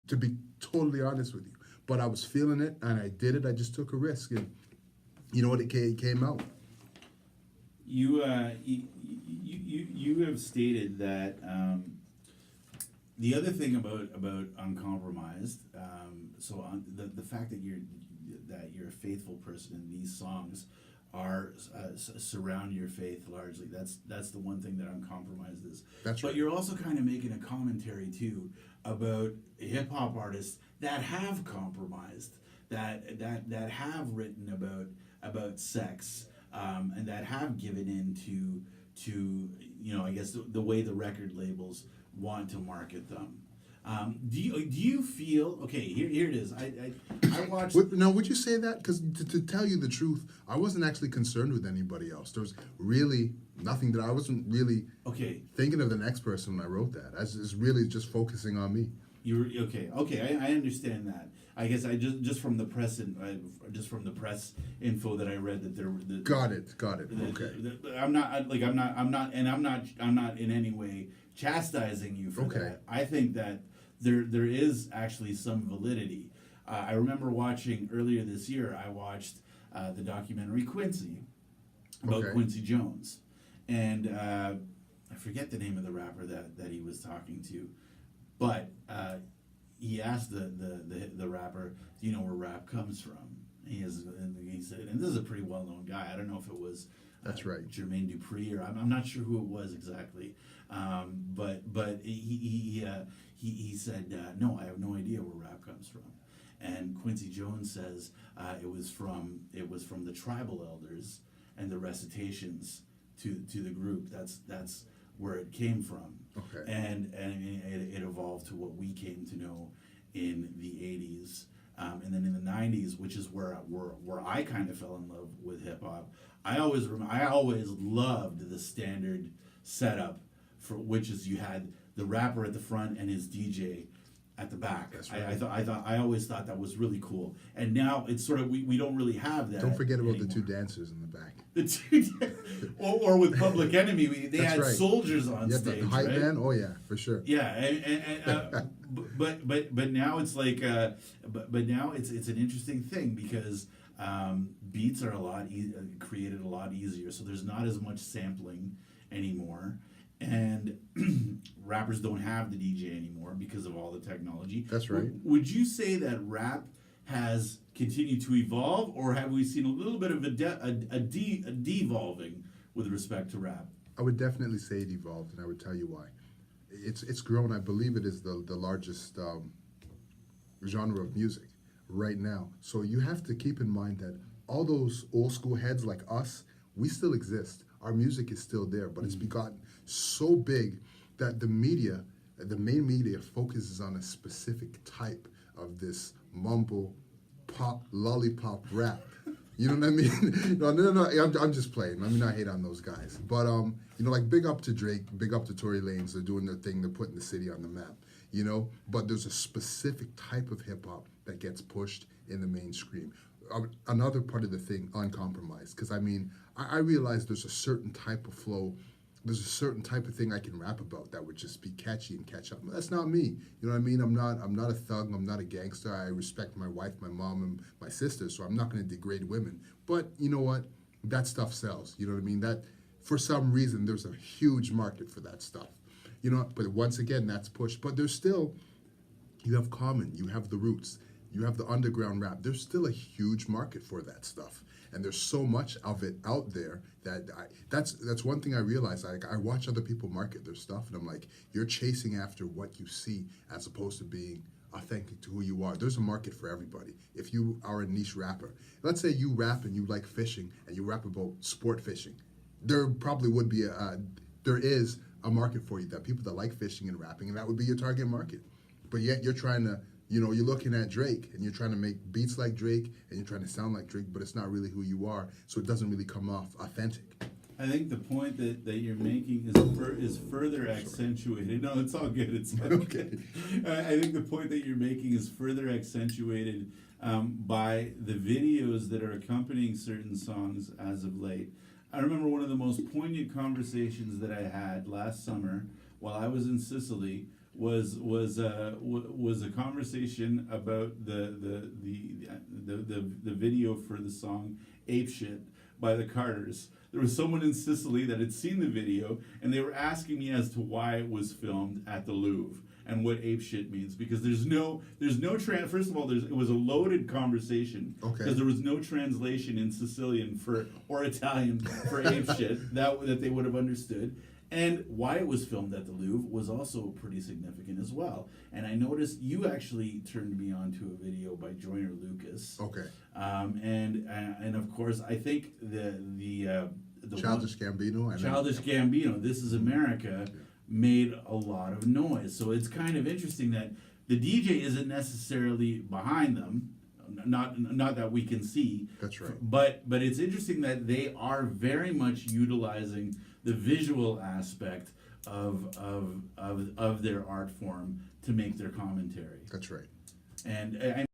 to be totally honest with you. But I was feeling it, and I did it. I just took a risk, and you know what? It came out. You have stated that the other thing about uncompromised. So on the fact that you're a faithful person in these songs are surround your faith largely. That's the one thing that uncompromised is. That's right. But you're also kind of making a commentary too about hip hop artists that have compromised, that have written about sex, and that have given in to I guess the way the record labels want to market them. Do you feel okay? Here it is. I watched. Now, would you say that? Because to tell you the truth, I wasn't actually concerned with anybody else. There was really nothing that I wasn't really thinking of the next person when I wrote that. I was really just focusing on me. You're okay. Okay, I understand that. I guess I just from the press info that I read that there were. Got it. Okay. I'm not in any way chastising you for that. I think that there is actually some validity. I remember watching earlier this year. I watched the documentary Quincy about Quincy Jones, and I forget the name of the rapper that he was talking to, but he asked the rapper, "Do you know where rap comes from?" And he said, and this is a pretty well known guy. I don't know if it was that's right, Jermaine Dupri, or I'm not sure who it was exactly. But he said, no, I have no idea where rap comes from. And Quincy Jones says it was from the tribal elders and the recitations to the group. That's where it came from. Okay. And it evolved to what we came to know in the 80s. And then in the 90s, which is where I kind of fell in love with hip hop. I always loved the standard setup, for which is you had the rapper at the front and his DJ at the back. That's right. I always thought that was really cool. And now it's sort of we don't really have that. Don't forget about anymore. the two dancers in the back. or with Public Enemy, they That's had right. soldiers on stage. The hype right? man. Oh yeah, for sure. Yeah, but now it's like but now it's an interesting thing because beats are created a lot easier, so there's not as much sampling anymore, and rappers don't have the DJ anymore because of all the technology. That's right. Would you say that rap has continued to evolve, or have we seen a little bit of a devolving with respect to rap? I would definitely say it evolved, and I would tell you why. It's grown. I believe it is the largest genre of music right now. So you have to keep in mind that all those old school heads like us, we still exist. Our music is still there, but it's begotten so big that the media, the main media, focuses on a specific type of this mumble, pop, lollipop rap. You know what I mean? No. I'm just playing. I mean, I hate on those guys, but like big up to Drake, big up to Tory Lanez. They're doing their thing. They're putting the city on the map. But there's a specific type of hip hop that gets pushed in the mainstream. Another part of the thing, uncompromised, because I realize there's a certain type of flow. There's a certain type of thing I can rap about that would just be catchy and catch up. That's not me. You know what I mean? I'm not a thug. I'm not a gangster. I respect my wife, my mom, and my sister, so I'm not going to degrade women. But you know what? That stuff sells. You know what I mean? That for some reason there's a huge market for that stuff. But once again, that's pushed. But there's still, you have Common, you have the Roots, you have the underground rap. There's still a huge market for that stuff. And there's so much of it out there that that's one thing I realize. I watch other people market their stuff, and I'm like, you're chasing after what you see as opposed to being authentic to who you are. There's a market for everybody. If you are a niche rapper, let's say you rap and you like fishing and you rap about sport fishing, there probably would be there is a market for you, that people that like fishing and rapping, and that would be your target market. But yet you're trying to, you're looking at Drake and you're trying to make beats like Drake and you're trying to sound like Drake, but it's not really who you are, so it doesn't really come off authentic. I think the point that you're making is further accentuated. No, it's all good. It's all okay. Good. I think the point that you're making is further accentuated by the videos that are accompanying certain songs as of late. I remember one of the most poignant conversations that I had last summer while I was in Sicily was a conversation about the video for the song "Ape Shit" by the Carters. There was someone in Sicily that had seen the video, and they were asking me as to why it was filmed at the Louvre and what ape shit means, because there's no first of all, it was a loaded conversation, because there was no translation in Sicilian or Italian for ape shit that they would have understood. And why it was filmed at the Louvre was also pretty significant as well. And I noticed you actually turned me on to a video by Joyner Lucas. Okay. And of course, I think the Childish Gambino. Childish Gambino, This Is America, made a lot of noise. So it's kind of interesting that the DJ isn't necessarily behind them. Not that we can see. That's right. But it's interesting that they are very much utilizing the visual aspect of their art form to make their commentary. That's right. And